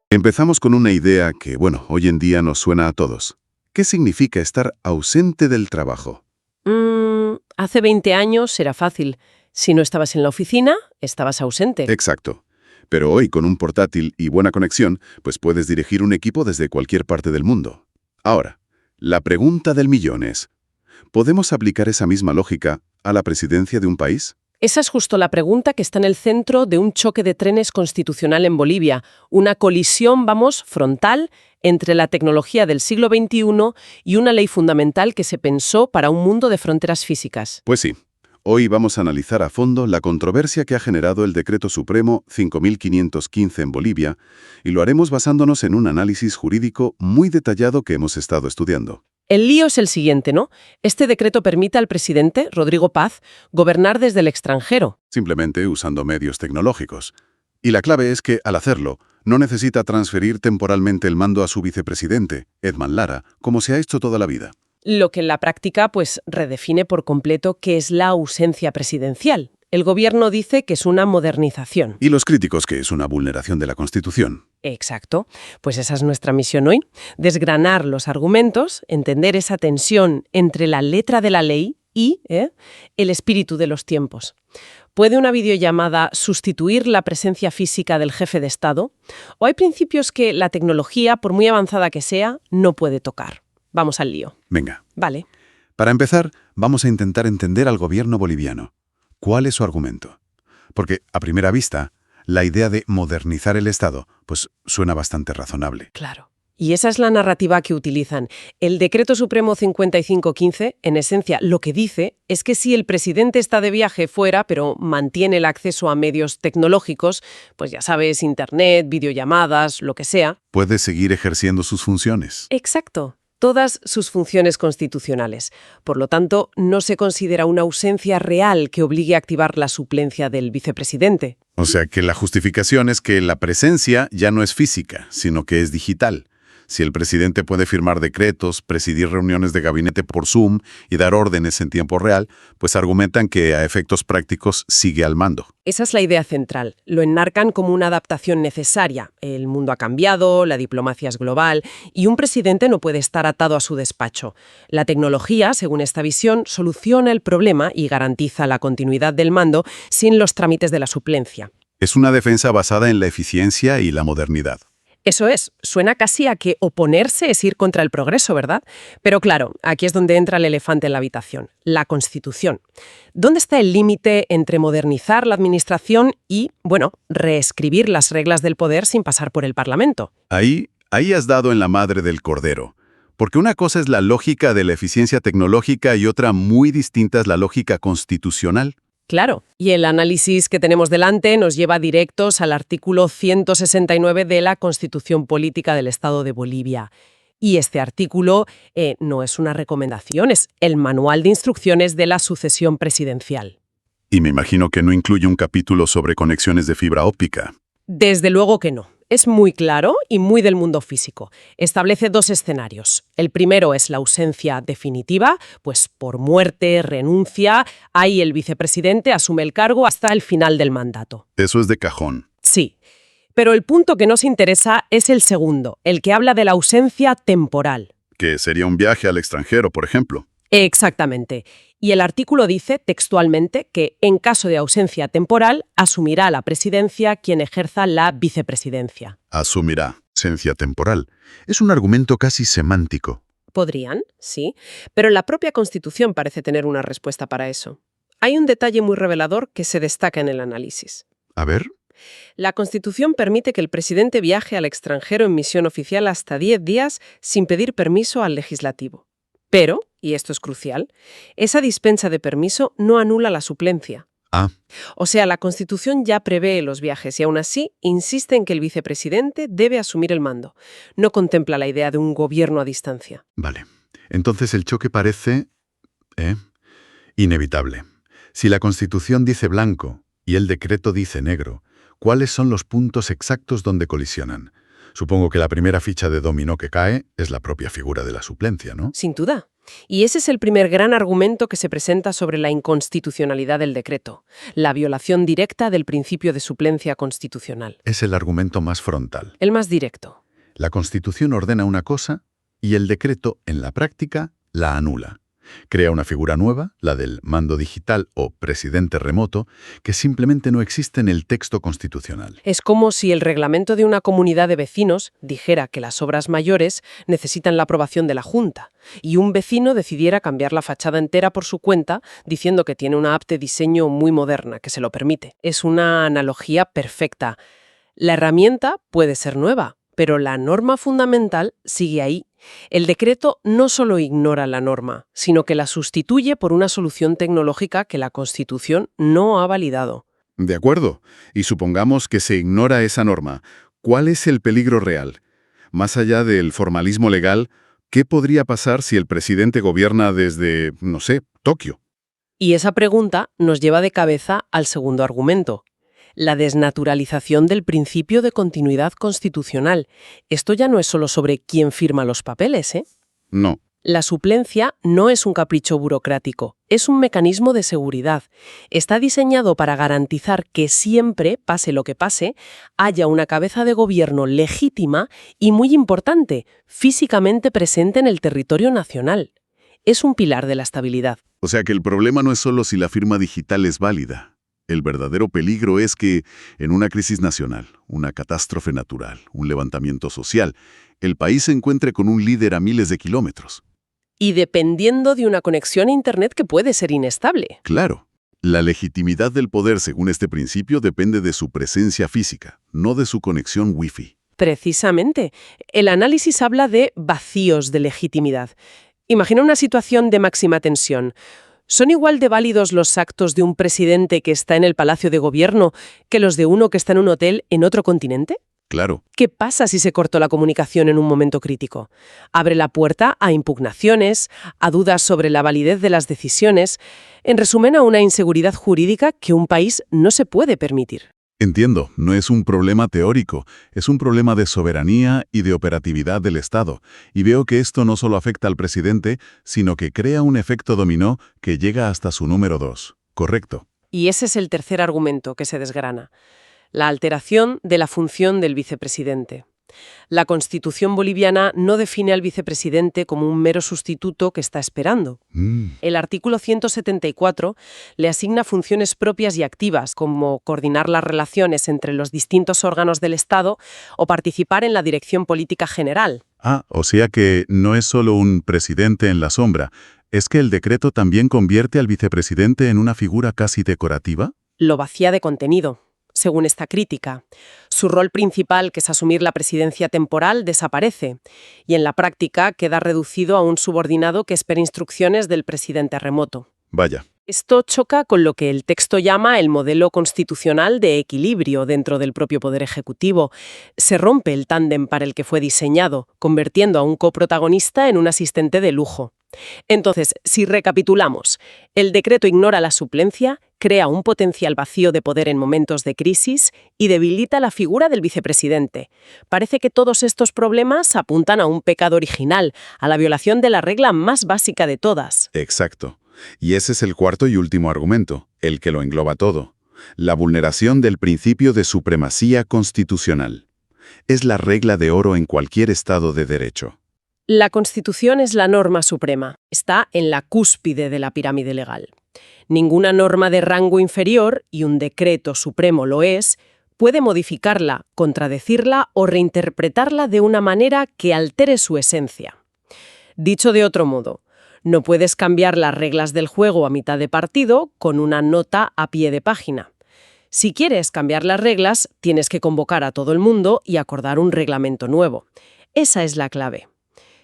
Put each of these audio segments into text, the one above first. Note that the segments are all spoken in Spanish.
Empezamos con una idea que, bueno, hoy en día nos suena a todos. ¿Qué significa estar ausente del trabajo? Hace 20 años era fácil. Si no estabas en la oficina, estabas ausente. Exacto. Pero hoy, con un portátil y buena conexión, pues puedes dirigir un equipo desde cualquier parte del mundo. Ahora, la pregunta del millón es, ¿podemos aplicar esa misma lógica a la presidencia de un país? Esa es justo la pregunta que está en el centro de un choque de trenes constitucional en Bolivia. Una colisión, frontal entre la tecnología del siglo XXI y una ley fundamental que se pensó para un mundo de fronteras físicas. Pues sí. Hoy vamos a analizar a fondo la controversia que ha generado el Decreto Supremo 5515 en Bolivia, y lo haremos basándonos en un análisis jurídico muy detallado que hemos estado estudiando. El lío es el siguiente, ¿no? Este decreto permite al presidente, Rodrigo Paz, gobernar desde el extranjero. Simplemente usando medios tecnológicos. Y la clave es que, al hacerlo, no necesita transferir temporalmente el mando a su vicepresidente, Edman Lara, como se ha hecho toda la vida. Lo que en la práctica, redefine por completo qué es la ausencia presidencial. El gobierno dice que es una modernización. Y los críticos que es una vulneración de la Constitución. Exacto. Pues esa es nuestra misión hoy. Desgranar los argumentos, entender esa tensión entre la letra de la ley y el espíritu de los tiempos. ¿Puede una videollamada sustituir la presencia física del jefe de Estado? ¿O hay principios que la tecnología, por muy avanzada que sea, no puede tocar? Vamos al lío. Venga. Vale. Para empezar, vamos a intentar entender al gobierno boliviano. ¿Cuál es su argumento? Porque, a primera vista, la idea de modernizar el Estado, pues suena bastante razonable. Claro. Y esa es la narrativa que utilizan. El Decreto Supremo 5515, en esencia, lo que dice es que si el presidente está de viaje fuera, pero mantiene el acceso a medios tecnológicos, pues ya sabes, internet, videollamadas, lo que sea. Puede seguir ejerciendo sus funciones. Exacto. Todas sus funciones constitucionales. Por lo tanto, no se considera una ausencia real que obligue a activar la suplencia del vicepresidente. O sea que la justificación es que la presencia ya no es física, sino que es digital. Si el presidente puede firmar decretos, presidir reuniones de gabinete por Zoom y dar órdenes en tiempo real, pues argumentan que a efectos prácticos sigue al mando. Esa es la idea central. Lo enmarcan como una adaptación necesaria. El mundo ha cambiado, la diplomacia es global y un presidente no puede estar atado a su despacho. La tecnología, según esta visión, soluciona el problema y garantiza la continuidad del mando sin los trámites de la suplencia. Es una defensa basada en la eficiencia y la modernidad. Eso es, suena casi a que oponerse es ir contra el progreso, ¿verdad? Pero claro, aquí es donde entra el elefante en la habitación, la Constitución. ¿Dónde está el límite entre modernizar la administración y, reescribir las reglas del poder sin pasar por el Parlamento? Ahí has dado en la madre del cordero. Porque una cosa es la lógica de la eficiencia tecnológica y otra muy distinta es la lógica constitucional. Claro, y el análisis que tenemos delante nos lleva directos al artículo 169 de la Constitución Política del Estado de Bolivia. Y este artículo no es una recomendación, es el manual de instrucciones de la sucesión presidencial. Y me imagino que no incluye un capítulo sobre conexiones de fibra óptica. Desde luego que no. Es muy claro y muy del mundo físico. Establece dos escenarios. El primero es la ausencia definitiva, pues por muerte, renuncia, ahí el vicepresidente asume el cargo hasta el final del mandato. Eso es de cajón. Sí, pero el punto que nos interesa es el segundo, el que habla de la ausencia temporal. Que sería un viaje al extranjero, por ejemplo. Exactamente. Y el artículo dice textualmente que, en caso de ausencia temporal, asumirá la presidencia quien ejerza la vicepresidencia. Asumirá. Ausencia temporal. Es un argumento casi semántico. Podrían, sí, pero la propia Constitución parece tener una respuesta para eso. Hay un detalle muy revelador que se destaca en el análisis. A ver. La Constitución permite que el presidente viaje al extranjero en misión oficial hasta 10 días sin pedir permiso al legislativo. Pero, y esto es crucial, esa dispensa de permiso no anula la suplencia. O sea, la Constitución ya prevé los viajes y aún así insiste en que el vicepresidente debe asumir el mando. No contempla la idea de un gobierno a distancia. Vale. Entonces el choque parece inevitable. Si la Constitución dice blanco y el decreto dice negro, ¿cuáles son los puntos exactos donde colisionan? Supongo que la primera ficha de dominó que cae es la propia figura de la suplencia, ¿no? Sin duda. Y ese es el primer gran argumento que se presenta sobre la inconstitucionalidad del decreto, la violación directa del principio de suplencia constitucional. Es el argumento más frontal. El más directo. La Constitución ordena una cosa y el decreto, en la práctica, la anula. Crea una figura nueva, la del mando digital o presidente remoto, que simplemente no existe en el texto constitucional. Es como si el reglamento de una comunidad de vecinos dijera que las obras mayores necesitan la aprobación de la Junta y un vecino decidiera cambiar la fachada entera por su cuenta diciendo que tiene una app de diseño muy moderna que se lo permite. Es una analogía perfecta. La herramienta puede ser nueva, pero la norma fundamental sigue ahí. El decreto no solo ignora la norma, sino que la sustituye por una solución tecnológica que la Constitución no ha validado. De acuerdo. Y supongamos que se ignora esa norma. ¿Cuál es el peligro real? Más allá del formalismo legal, ¿qué podría pasar si el presidente gobierna desde, no sé, Tokio? Y esa pregunta nos lleva de cabeza al segundo argumento, la desnaturalización del principio de continuidad constitucional. Esto ya no es solo sobre quién firma los papeles, ¿eh? No. La suplencia no es un capricho burocrático, es un mecanismo de seguridad. Está diseñado para garantizar que siempre, pase lo que pase, haya una cabeza de gobierno legítima y, muy importante, físicamente presente en el territorio nacional. Es un pilar de la estabilidad. O sea que el problema no es solo si la firma digital es válida. El verdadero peligro es que, en una crisis nacional, una catástrofe natural, un levantamiento social, el país se encuentre con un líder a miles de kilómetros. Y dependiendo de una conexión a Internet que puede ser inestable. Claro, la legitimidad del poder, según este principio, depende de su presencia física, no de su conexión Wi-Fi. Precisamente. El análisis habla de vacíos de legitimidad. Imagina una situación de máxima tensión. ¿Son igual de válidos los actos de un presidente que está en el Palacio de Gobierno que los de uno que está en un hotel en otro continente? Claro. ¿Qué pasa si se cortó la comunicación en un momento crítico? Abre la puerta a impugnaciones, a dudas sobre la validez de las decisiones, en resumen, a una inseguridad jurídica que un país no se puede permitir. Entiendo, no es un problema teórico, es un problema de soberanía y de operatividad del Estado. Y veo que esto no solo afecta al presidente, sino que crea un efecto dominó que llega hasta su número 2. Correcto. Y ese es el tercer argumento que se desgrana. La alteración de la función del vicepresidente. La Constitución boliviana no define al vicepresidente como un mero sustituto que está esperando. El artículo 174 le asigna funciones propias y activas, como coordinar las relaciones entre los distintos órganos del Estado o participar en la dirección política general. O sea que no es solo un presidente en la sombra, ¿es que el decreto también convierte al vicepresidente en una figura casi decorativa? Lo vacía de contenido. Según esta crítica, su rol principal, que es asumir la presidencia temporal, desaparece y en la práctica queda reducido a un subordinado que espera instrucciones del presidente remoto. Vaya. Esto choca con lo que el texto llama el modelo constitucional de equilibrio dentro del propio Poder Ejecutivo. Se rompe el tándem para el que fue diseñado, convirtiendo a un coprotagonista en un asistente de lujo. Entonces, si recapitulamos, el decreto ignora la suplencia, crea un potencial vacío de poder en momentos de crisis y debilita la figura del vicepresidente. Parece que todos estos problemas apuntan a un pecado original, a la violación de la regla más básica de todas. Exacto. Y ese es el cuarto y último argumento, el que lo engloba todo. La vulneración del principio de supremacía constitucional. Es la regla de oro en cualquier Estado de derecho. La Constitución es la norma suprema. Está en la cúspide de la pirámide legal. Ninguna norma de rango inferior, y un decreto supremo lo es, puede modificarla, contradecirla o reinterpretarla de una manera que altere su esencia. Dicho de otro modo, no puedes cambiar las reglas del juego a mitad de partido con una nota a pie de página. Si quieres cambiar las reglas, tienes que convocar a todo el mundo y acordar un reglamento nuevo. Esa es la clave.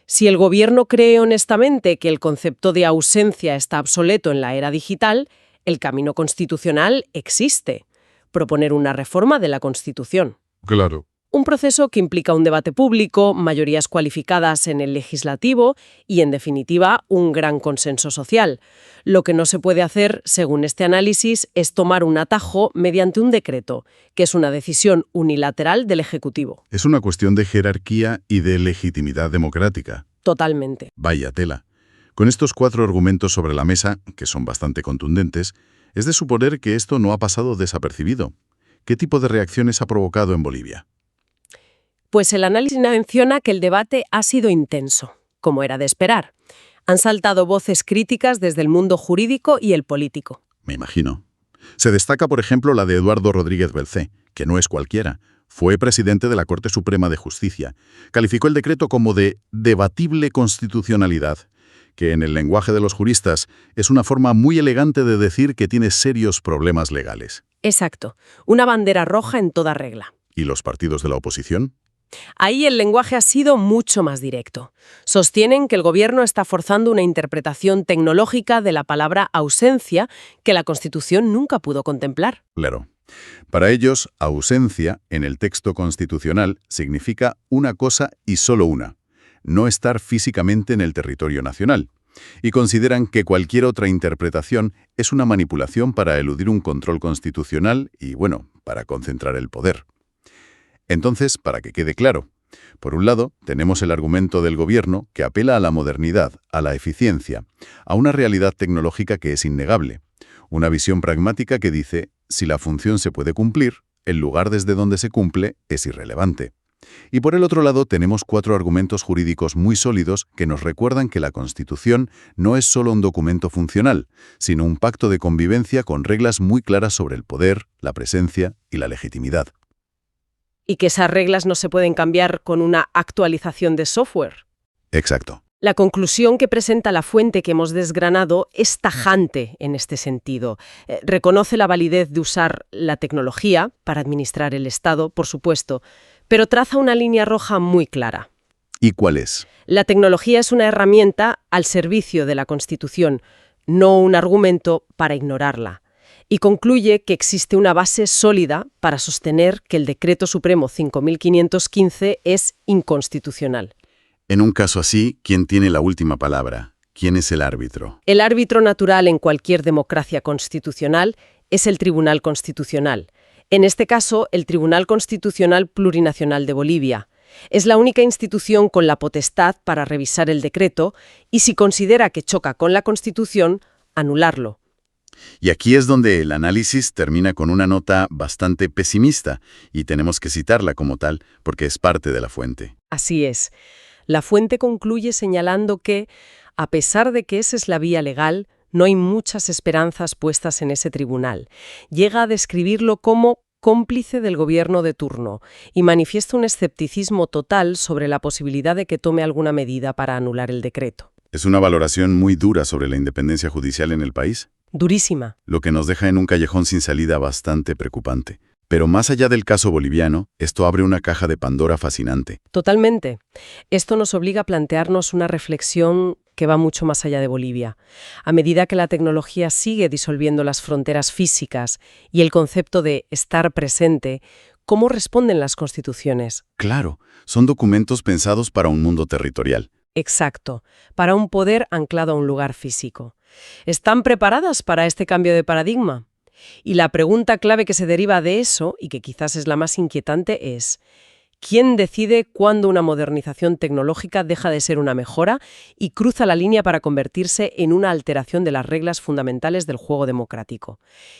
Si el gobierno cree honestamente que el concepto de ausencia está obsoleto en la era digital, el camino constitucional existe. Proponer una reforma de la Constitución. Claro. Un proceso que implica un debate público, mayorías cualificadas en el legislativo y, en definitiva, un gran consenso social. Lo que no se puede hacer, según este análisis, es tomar un atajo mediante un decreto, que es una decisión unilateral del Ejecutivo. Es una cuestión de jerarquía y de legitimidad democrática. Totalmente. Vaya tela. Con estos 4 argumentos sobre la mesa, que son bastante contundentes, es de suponer que esto no ha pasado desapercibido. ¿Qué tipo de reacciones ha provocado en Bolivia? Pues el análisis menciona que el debate ha sido intenso, como era de esperar. Han saltado voces críticas desde el mundo jurídico y el político. Me imagino. Se destaca, por ejemplo, la de Eduardo Rodríguez Belcé, que no es cualquiera. Fue presidente de la Corte Suprema de Justicia. Calificó el decreto como de debatible constitucionalidad, que en el lenguaje de los juristas es una forma muy elegante de decir que tiene serios problemas legales. Exacto, una bandera roja en toda regla. ¿Y los partidos de la oposición? Ahí el lenguaje ha sido mucho más directo. Sostienen que el gobierno está forzando una interpretación tecnológica de la palabra ausencia que la Constitución nunca pudo contemplar. Claro. Para ellos, ausencia en el texto constitucional significa una cosa y solo una: no estar físicamente en el territorio nacional. Y consideran que cualquier otra interpretación es una manipulación para eludir un control constitucional y, bueno, para concentrar el poder. Entonces, para que quede claro, por un lado, tenemos el argumento del gobierno que apela a la modernidad, a la eficiencia, a una realidad tecnológica que es innegable. Una visión pragmática que dice, si la función se puede cumplir, el lugar desde donde se cumple es irrelevante. Y por el otro lado tenemos 4 argumentos jurídicos muy sólidos que nos recuerdan que la Constitución no es solo un documento funcional, sino un pacto de convivencia con reglas muy claras sobre el poder, la presencia y la legitimidad. Y que esas reglas no se pueden cambiar con una actualización de software. Exacto. La conclusión que presenta la fuente que hemos desgranado es tajante en este sentido. Reconoce la validez de usar la tecnología para administrar el Estado, por supuesto, pero traza una línea roja muy clara. ¿Y cuál es? La tecnología es una herramienta al servicio de la Constitución, no un argumento para ignorarla. Y concluye que existe una base sólida para sostener que el Decreto Supremo 5515 es inconstitucional. En un caso así, ¿quién tiene la última palabra? ¿Quién es el árbitro? El árbitro natural en cualquier democracia constitucional es el Tribunal Constitucional. En este caso, el Tribunal Constitucional Plurinacional de Bolivia. Es la única institución con la potestad para revisar el decreto y, si considera que choca con la Constitución, anularlo. Y aquí es donde el análisis termina con una nota bastante pesimista, y tenemos que citarla como tal, porque es parte de la fuente. Así es. La fuente concluye señalando que, a pesar de que esa es la vía legal, no hay muchas esperanzas puestas en ese tribunal. Llega a describirlo como cómplice del gobierno de turno y manifiesta un escepticismo total sobre la posibilidad de que tome alguna medida para anular el decreto. Es una valoración muy dura sobre la independencia judicial en el país. Durísima. Lo que nos deja en un callejón sin salida bastante preocupante. Pero más allá del caso boliviano, esto abre una caja de Pandora fascinante. Totalmente. Esto nos obliga a plantearnos una reflexión que va mucho más allá de Bolivia. A medida que la tecnología sigue disolviendo las fronteras físicas y el concepto de estar presente, ¿cómo responden las constituciones? Claro, son documentos pensados para un mundo territorial. Exacto, para un poder anclado a un lugar físico. ¿Están preparadas para este cambio de paradigma? Y la pregunta clave que se deriva de eso, y que quizás es la más inquietante, es ¿quién decide cuándo una modernización tecnológica deja de ser una mejora y cruza la línea para convertirse en una alteración de las reglas fundamentales del juego democrático?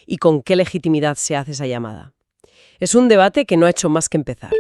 ¿Y con qué legitimidad se hace esa llamada? Es un debate que no ha hecho más que empezar.